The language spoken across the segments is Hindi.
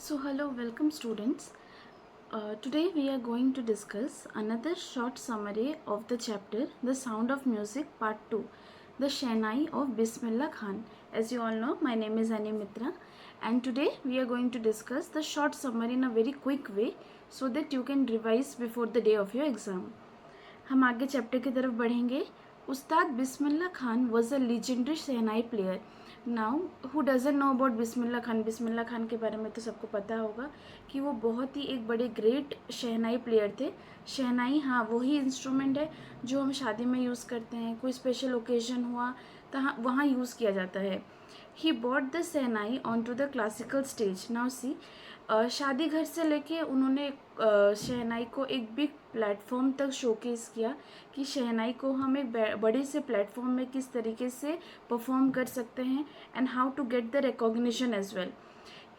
So hello, welcome students. Today we are going to discuss another short summary of the chapter The Sound of Music Part 2, The Shehnai of Bismillah Khan. As you all know, my name is Ani Mitra and today we are going to discuss the short summary in a very quick way so that you can revise before the day of your exam. हम आगे चैप्टर की तरफ बढ़ेंगे. Ustad Bismillah Khan was a legendary shehnai player. Now who doesn't know about Bismillah Khan. Bismillah Khan के बारे में तो सबको पता होगा कि वो बहुत ही एक बड़े ग्रेट शहनाई प्लेयर थे. शहनाई हाँ वही इंस्ट्रूमेंट है जो हम शादी में यूज़ करते हैं, कोई स्पेशल ओकेजन हुआ तो वहाँ यूज़ किया जाता है. He bought the shehnai on to the classical stage. Now see शादी घर से लेके उन्होंने शहनाई को एक बिग प्लेटफॉर्म तक शोकेस किया कि शहनाई को हम एक बड़े से प्लेटफॉर्म में किस तरीके से परफॉर्म कर सकते हैं and how to get the recognition as well.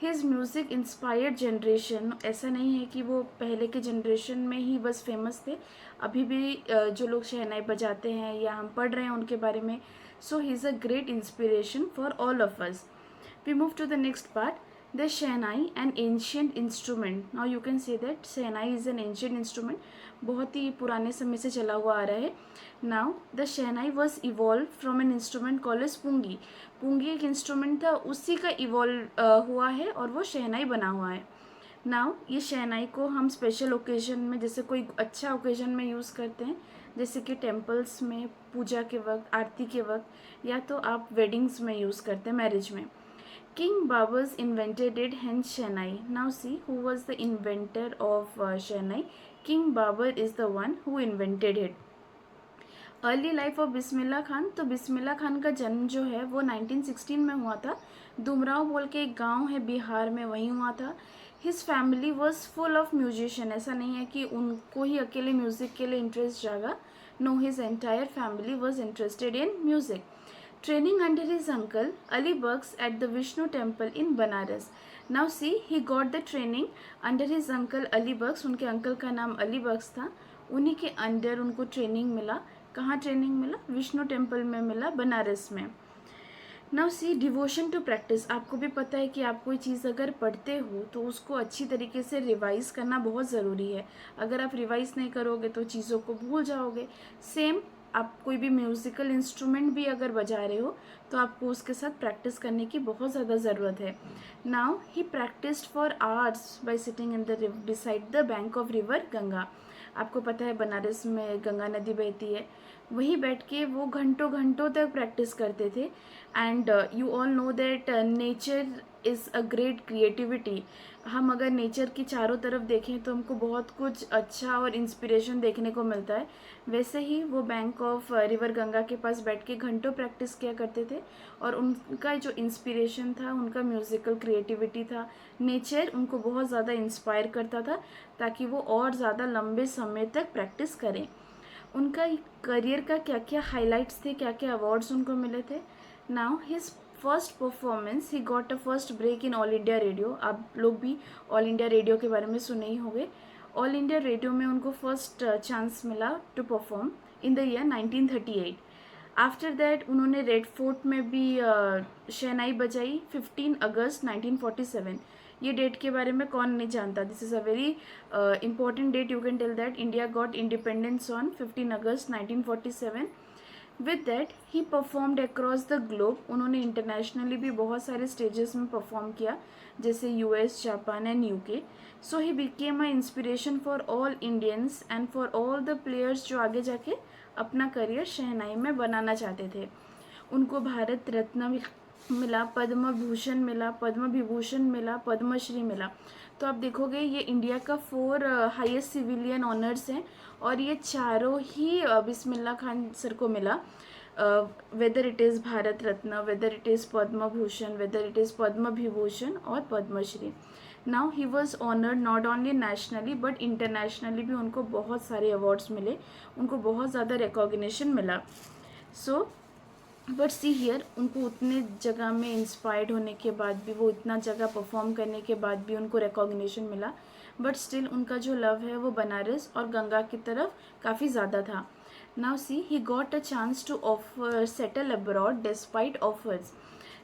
His music inspired generation. ऐसा नहीं है कि वो पहले के जनरेशन में ही बस फेमस थे, अभी भी जो लोग शहनाई बजाते हैं या हम पढ़ रहे हैं उनके बारे में. So he is a great inspiration for all of us. We move to the next part. The Shehnai, an ancient instrument. Now you can say that Shehnai is an ancient instrument. बहुत ही पुराने समय से चला हुआ आ रहा है. Now the Shehnai was evolved from an instrument called as pungi. pungi एक इंस्ट्रूमेंट था, उसी का इवॉल्व हुआ है और वो शहनाई बना हुआ है. नाउ ये शहनाई को हम स्पेशल ओकेजन में, जैसे कोई अच्छा ओकेजन में यूज़ करते हैं, जैसे कि टेम्पल्स में पूजा के वक्त, आरती के वक्त, या तो आप वेडिंग्स में यूज़ करते हैं, मैरिज में. King Baburs invented it, hence Shehnai. Now see who was the inventor of Shehnai. King Babur is the one who invented it. Early life of Bismillah Khan. तो बिस्मिल्ला खान का जन्म जो है वो 1916 में हुआ था. दुमराव बोल के एक गांव है बिहार में, वहीं हुआ था. His family was full of musician. ऐसा नहीं है कि उनको ही अकेले म्यूज़िक के लिए इंटरेस्ट जागा. No, his entire family was interested in music. Training under his uncle Ali Bugs at the Vishnu temple in Banaras. Now see, he got the training under his uncle Ali Bugs. उनके अंकल का नाम अली बग्स था. उन्हीं के अंडर उनको ट्रेनिंग मिला. कहाँ ट्रेनिंग मिला? विष्णु टेम्पल में मिला, बनारस में. Now see, devotion to practice. आपको भी पता है कि आप कोई चीज़ अगर पढ़ते हो तो उसको अच्छी तरीके से रिवाइज़ करना बहुत ज़रूरी है. अगर आप रिवाइज़ नहीं करोगे तो चीज़ों को भूल जाओगे. सेम आप कोई भी म्यूज़िकल इंस्ट्रूमेंट भी अगर बजा रहे हो तो आपको उसके साथ प्रैक्टिस करने की बहुत ज़्यादा ज़रूरत है. Now he practised for hours bye sitting in the beside the bank of river Ganga. आपको पता है बनारस में गंगा नदी बहती है, वहीं बैठ के वो घंटों घंटों तक प्रैक्टिस करते थे. And you all know that nature is a great creativity. हम अगर नेचर की चारों तरफ देखें तो हमको बहुत कुछ अच्छा और इंस्पिरेशन देखने को मिलता है. वैसे ही वो बैंक ऑफ रिवर गंगा के पास बैठ के घंटों प्रैक्टिस किया करते थे और उनका जो इंस्पिरेशन था, उनका म्यूज़िकल क्रिएटिविटी था, नेचर उनको बहुत ज़्यादा इंस्पायर करता था ताकि वो और ज़्यादा लंबे समय तक प्रैक्टिस करें. उनका करियर का क्या क्या हाइलाइट्स थे, क्या क्या अवार्ड्स उनको मिले थे. Now his first performance, he got a first break in all India radio. आप लोग भी ऑल इंडिया रेडियो के बारे में सुने ही होंगे. ऑल इंडिया रेडियो में उनको फर्स्ट चांस मिला to perform in the year 1938. After that उन्होंने रेड फोर्ट में भी शहनाई बजाई 15 अगस्त 1947. ये डेट के बारे में कौन नहीं जानता. This is a very important date. You can tell that India got independence on 15 August 1947. With that he performed across the globe. उन्होंने इंटरनेशनली भी बहुत सारे स्टेजेस में परफॉर्म किया, जैसे US, Japan and UK. So he became a inspiration for all Indians and for all the players जो आगे जाके अपना करियर शहनाई में बनाना चाहते थे. उनको भारत रत्न मिला, पद्म भूषण मिला, पद्म विभूषण मिला, पद्मश्री मिला. तो आप देखोगे ये इंडिया का 4 हाईएस्ट सिविलियन ऑनर्स हैं और ये चारों ही बिस्मिल्ला खान सर को मिला. Whether it is Bharat Ratna, whether it is Padma Bhushan, whether it is Padma Vibhushan और Padmashri. Now he was honoured not only nationally but internationally भी उनको बहुत सारे अवार्ड्स मिले, उनको बहुत ज़्यादा रिकॉग्निशन मिला. सो बट सी हियर, उनको उतने जगह में इंस्पायर्ड होने के बाद भी, वो इतना जगह परफॉर्म करने के बाद भी उनको रिकॉग्निशन मिला, बट स्टिल उनका जो लव है वो बनारस और गंगा की तरफ काफ़ी ज़्यादा था. Now see, he got a chance to offer settle abroad despite offers.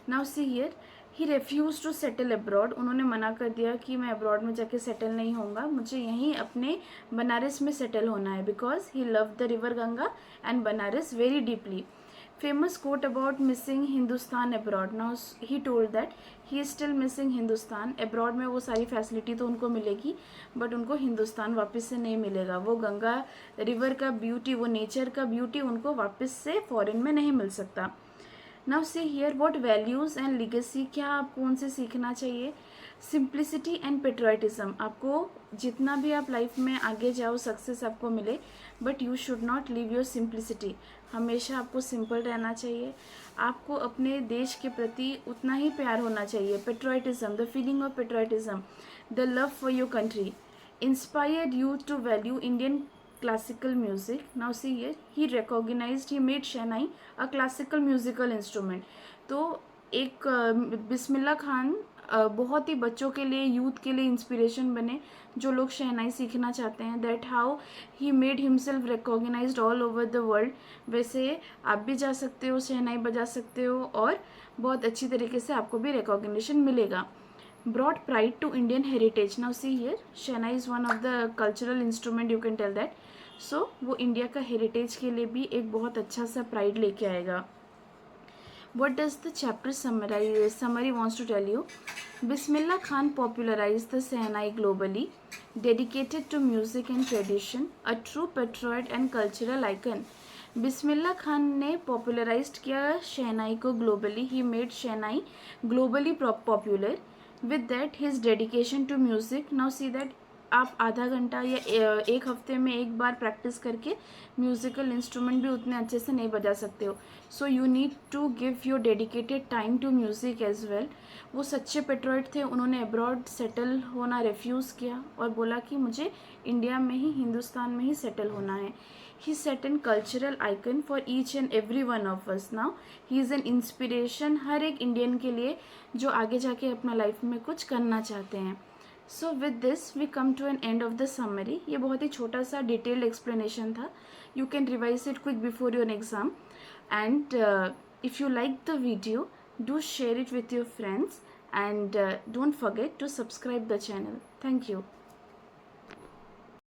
Now see here, he refuse to settle abroad, उन्होंने मना कर दिया कि मैं अब्रॉड में जाके सेटल नहीं होऊंगा, मुझे यहीं अपने बनारस में सेटल होना है, because he love the river Ganga and Banaras very deeply. Famous quote about missing Hindustan abroad. Now he told that he is still missing Hindustan. Abroad में वो सारी फैसिलिटी तो उनको मिलेगी, बट उनको हिंदुस्तान वापस से नहीं मिलेगा. वो गंगा रिवर का ब्यूटी, वो नेचर का ब्यूटी उनको वापस से फॉरेन में नहीं मिल सकता. Now see here what values and legacy, क्या आपको उनसे सीखना चाहिए. सिंप्लिसिटी एंड पेट्रोटिज्म, आपको जितना भी आप लाइफ में आगे जाओ, सक्सेस आपको मिले, but you should not leave your simplicity. हमेशा आपको सिंपल रहना चाहिए. आपको अपने देश के प्रति उतना ही प्यार होना चाहिए. Patriotism, the feeling of patriotism, the love for your country inspired you to value Indian classical music. Now see here, he recognized, he made Shehnai a classical musical instrument. तो एक बिस्मिल्लाह खान बहुत ही बच्चों के लिए, यूथ के लिए इंस्पिरेशन बने जो लोग शहनाई सीखना चाहते हैं. That how he made himself recognized all over the world. वैसे आप भी जा सकते हो, शहनाई बजा सकते हो और बहुत अच्छी तरीके से आपको भी रिकॉग्निशन मिलेगा. Brought pride to Indian heritage. Now see here, Shehnai is one of the cultural instrument, you can tell that. So वो इंडिया का हेरिटेज के लिए भी एक बहुत अच्छा सा प्राइड लेके आएगा. What does the chapter summary wants to tell you? Bismillah Khan popularized the Shehnai globally, dedicated to music and tradition, a true patriot and cultural icon. Bismillah Khan ने पॉपुलराइज्ड किया शहनाई को globally. He made shehnai globally popular. With that his dedication to music. Now see that आप आधा घंटा या एक हफ्ते में एक बार प्रैक्टिस करके म्यूज़िकल इंस्ट्रूमेंट भी उतने अच्छे से नहीं बजा सकते हो. So you need to give your dedicated time to music as well. वो सच्चे पेट्रोइट थे. उन्होंने अब्रॉड सेटल होना रिफ्यूज़ किया और बोला कि मुझे इंडिया में ही, हिंदुस्तान में ही सेटल होना है. He set an cultural icon for each and every one of us. Now he is an inspiration हर एक इंडियन के लिए जो आगे जाके अपना लाइफ में कुछ करना चाहते हैं. So with this we come to an end of the summary. ये बहुत ही छोटा सा detailed explanation था. You can revise it quick before your exam. And if you like the video, do share it with your friends and don't forget to subscribe the channel. Thank you.